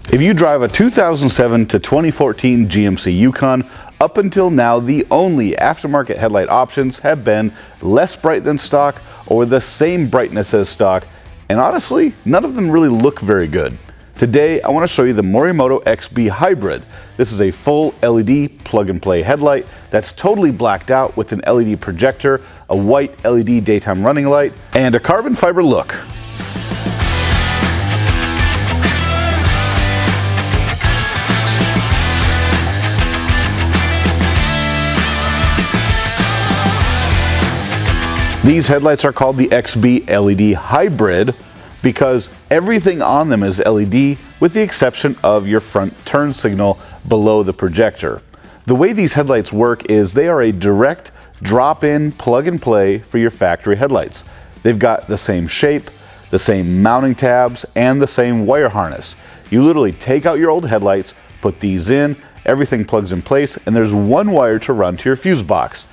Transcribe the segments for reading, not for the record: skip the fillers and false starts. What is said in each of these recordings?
If you drive a 2007 to 2014 GMC Yukon, up until now the only aftermarket headlight options have been less bright than stock or the same brightness as stock, and honestly, none of them really look very good. Today I want to show you the Morimoto XB Hybrid. This is a full LED plug-and-play headlight that's totally blacked out with an LED projector, a white LED daytime running light, and a carbon fiber look. These headlights are called the XB LED Hybrid because everything on them is LED with the exception of your front turn signal below the projector. The way these headlights work is they are a direct drop-in plug-and-play for your factory headlights. They've got the same shape, the same mounting tabs, and the same wire harness. You literally take out your old headlights, put these in, everything plugs in place, and there's one wire to run to your fuse box.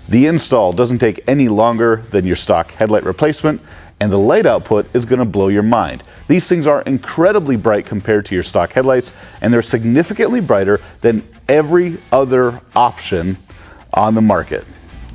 The install doesn't take any longer than your stock headlight replacement, and the light output is going to blow your mind. These things are incredibly bright compared to your stock headlights, and they're significantly brighter than every other option on the market.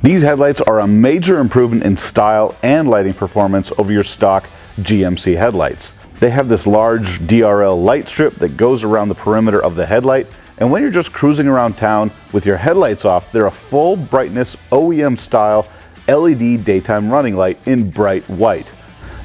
These headlights are a major improvement in style and lighting performance over your stock GMC headlights. They have this large DRL light strip that goes around the perimeter of the headlight, and when you're just cruising around town with your headlights off, they're a full brightness OEM style LED daytime running light in bright white.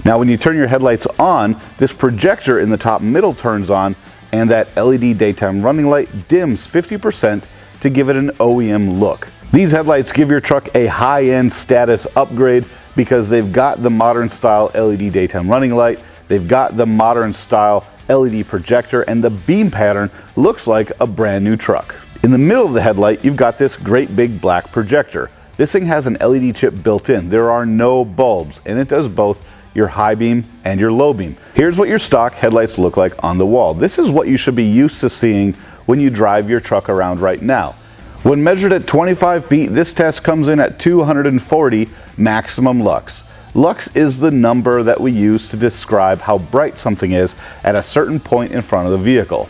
Now when you turn your headlights on, this projector in the top middle turns on, and that LED daytime running light dims 50% to give it an OEM look. These headlights give your truck a high-end status upgrade because they've got the modern style LED daytime running light, they've got the modern style LED projector, and the beam pattern looks like a brand new truck. In the middle of the headlight, you've got this great big black projector. This thing has an LED chip built in. There are no bulbs, and it does both your high beam and your low beam. Here's what your stock headlights look like on the wall. This is what you should be used to seeing when you drive your truck around right now. When measured at 25 feet, this test comes in at 240 maximum lux. Lux is the number that we use to describe how bright something is at a certain point in front of the vehicle.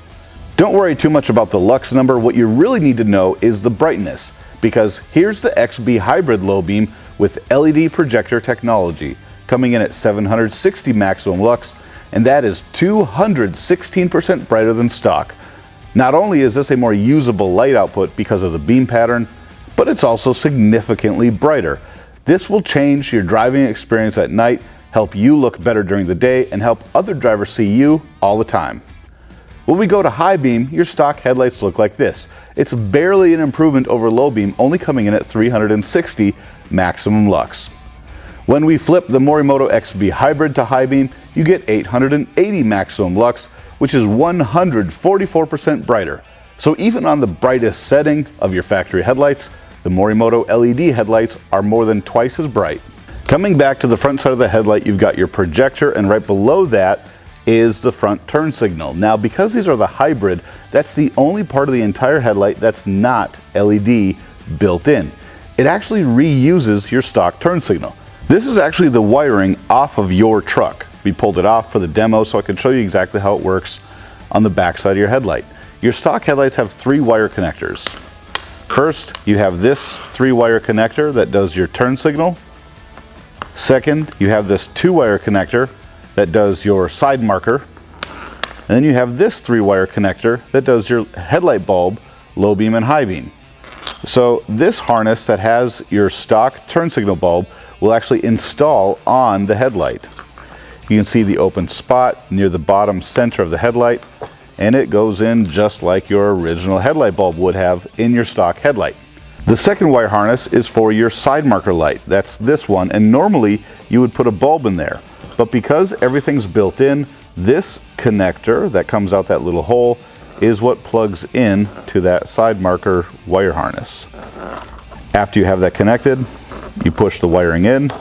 Don't worry too much about the lux number. What you really need to know is the brightness, because here's the XB Hybrid low beam with LED projector technology, coming in at 760 maximum lux, and that is 216% brighter than stock. Not only is this a more usable light output because of the beam pattern, but it's also significantly brighter. This will change your driving experience at night, help you look better during the day, and help other drivers see you all the time. When we go to high beam, your stock headlights look like this. It's barely an improvement over low beam, only coming in at 360 maximum lux. When we flip the Morimoto XB Hybrid to high beam, you get 880 maximum lux, which is 144% brighter. So even on the brightest setting of your factory headlights, the Morimoto LED headlights are more than twice as bright. Coming back to the front side of the headlight, you've got your projector, and right below that is the front turn signal. Now, because these are the hybrid, that's the only part of the entire headlight that's not LED built in. It actually reuses your stock turn signal. This is actually the wiring off of your truck. We pulled it off for the demo so I can show you exactly how it works on the back side of your headlight. Your stock headlights have 3 wire connectors. First, you have this 3-wire connector that does your turn signal. Second, you have this 2-wire connector that does your side marker. And then you have this 3-wire connector that does your headlight bulb, low beam and high beam. So this harness that has your stock turn signal bulb will actually install on the headlight. You can see the open spot near the bottom center of the headlight, and it goes in just like your original headlight bulb would have in your stock headlight. The second wire harness is for your side marker light. That's this one, and normally you would put a bulb in there. But because everything's built in, this connector that comes out that little hole is what plugs in to that side marker wire harness. After you have that connected, you push the wiring in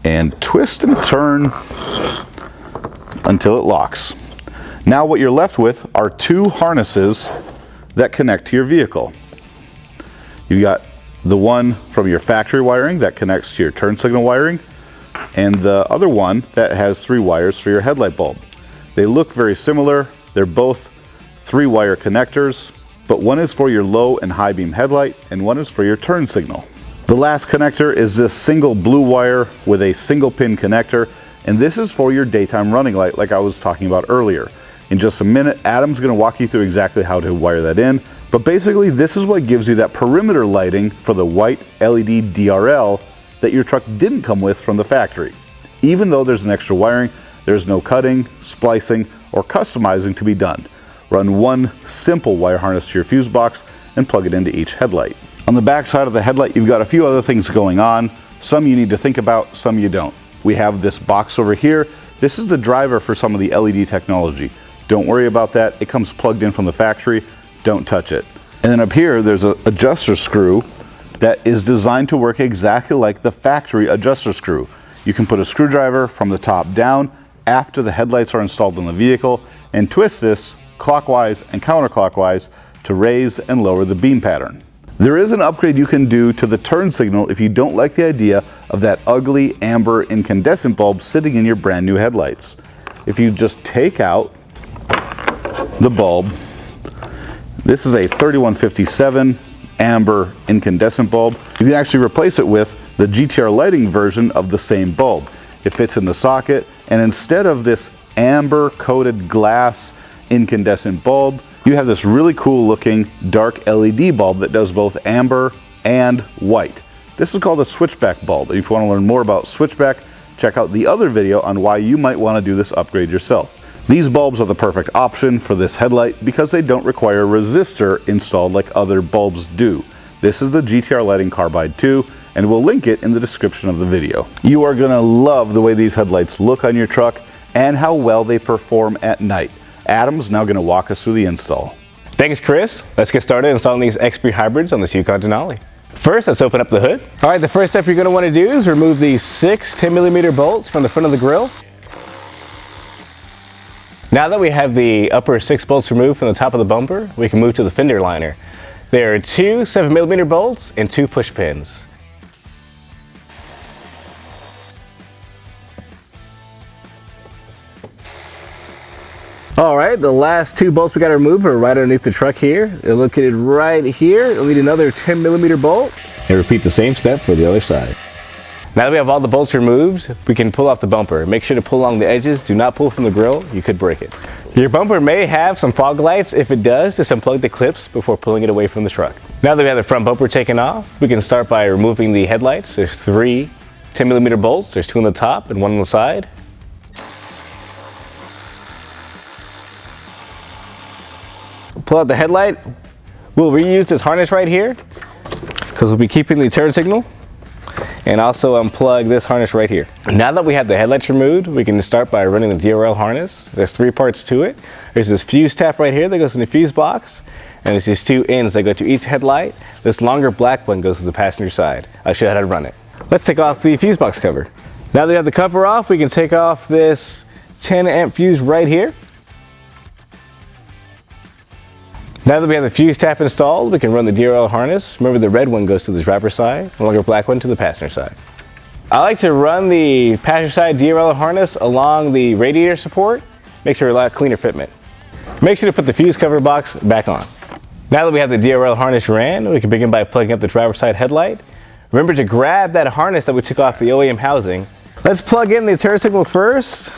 and twist and turn until it locks. Now what you're left with are 2 harnesses that connect to your vehicle. You got the one from your factory wiring that connects to your turn signal wiring, and the other one that has 3 wires for your headlight bulb. They look very similar, They're both 3-wire connectors, but one is for your low and high beam headlight and one is for your turn signal. The last connector is this single blue wire with a single pin connector, and this is for your daytime running light like I was talking about earlier. In just a minute, Adam's going to walk you through exactly how to wire that in, but basically this is what gives you that perimeter lighting for the white LED DRL that your truck didn't come with from the factory. Even though there's an extra wiring, there's no cutting, splicing, or customizing to be done. Run one simple wire harness to your fuse box and plug it into each headlight. On the back side of the headlight, you've got a few other things going on. Some you need to think about, some you don't. We have this box over here. This is the driver for some of the LED technology. Don't worry about that. It comes plugged in from the factory. Don't touch it. And then up here, there's an adjuster screw that is designed to work exactly like the factory adjuster screw. You can put a screwdriver from the top down after the headlights are installed in the vehicle and twist this clockwise and counterclockwise to raise and lower the beam pattern. There is an upgrade you can do to the turn signal if you don't like the idea of that ugly amber incandescent bulb sitting in your brand new headlights. If you just take out the bulb, this is a 3157 amber incandescent bulb. You can actually replace it with the GTR lighting version of the same bulb. It fits in the socket, and instead of this amber coated glass incandescent bulb, you have this really cool looking dark LED bulb that does both amber and white. This is called a switchback bulb. If you want to learn more about switchback, check out the other video on why you might want to do this upgrade yourself. These bulbs are the perfect option for this headlight because they don't require a resistor installed like other bulbs do. This is the GTR Lighting Carbide 2, and we'll link it in the description of the video. You are going to love the way these headlights look on your truck and how well they perform at night. Adam's now going to walk us through the install. Thanks, Chris. Let's get started installing these XB hybrids on this Yukon Denali. First, let's open up the hood. All right, the first step you're going to want to do is remove these 6 10mm bolts from the front of the grille. Now that we have the upper 6 bolts removed from the top of the bumper, we can move to the fender liner. There are 2 7mm bolts and 2 push pins. All right, the last 2 bolts we got to remove are right underneath the truck here. They're located right here. You'll need another 10mm bolt. And repeat the same step for the other side. Now that we have all the bolts removed, we can pull off the bumper. Make sure to pull along the edges. Do not pull from the grill. You could break it. Your bumper may have some fog lights. If it does, just unplug the clips before pulling it away from the truck. Now that we have the front bumper taken off, we can start by removing the headlights. There's 3 10mm bolts. There's 2 on the top and 1 on the side. Pull out the headlight. We'll reuse this harness right here because we'll be keeping the turn signal, and also unplug this harness right here. Now that we have the headlights removed, we can start by running the DRL harness. There's 3 parts to it. There's this fuse tap right here that goes in the fuse box, and there's these 2 ends that go to each headlight. This longer black one goes to the passenger side. I'll show you how to run it. Let's take off the fuse box cover. Now that we have the cover off, we can take off this 10 amp fuse right here. Now that we have the fuse tap installed, we can run the DRL harness. Remember, the red one goes to the driver's side, the longer black one to the passenger side. I like to run the passenger side DRL harness along the radiator support. Makes it a lot cleaner fitment. Make sure to put the fuse cover box back on. Now that we have the DRL harness ran, we can begin by plugging up the driver's side headlight. Remember to grab that harness that we took off the OEM housing. Let's plug in the turn signal first.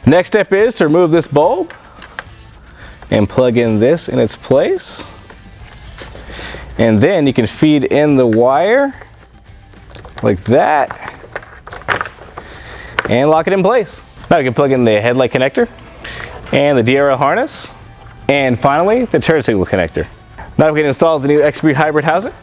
Next step is to remove this bulb and plug in this in its place. And then you can feed in the wire like that and lock it in place. Now you can plug in the headlight connector and the DRL harness, and finally the turn signal connector. Now we can install the new XB Hybrid housing.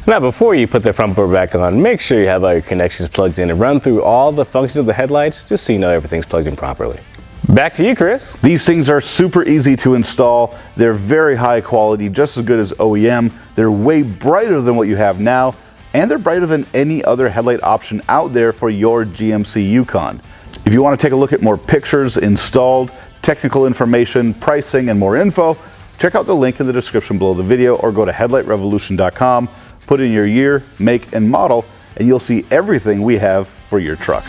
Now before you put the front bumper back on, make sure you have all your connections plugged in and run through all the functions of the headlights just so you know everything's plugged in properly. Back to you, Chris. These things are super easy to install. They're very high quality, just as good as OEM. They're way brighter than what you have now, and they're brighter than any other headlight option out there for your GMC Yukon. If you want to take a look at more pictures installed, technical information, pricing, and more info, check out the link in the description below the video or go to headlightrevolution.com, put in your year, make, and model, and you'll see everything we have for your truck.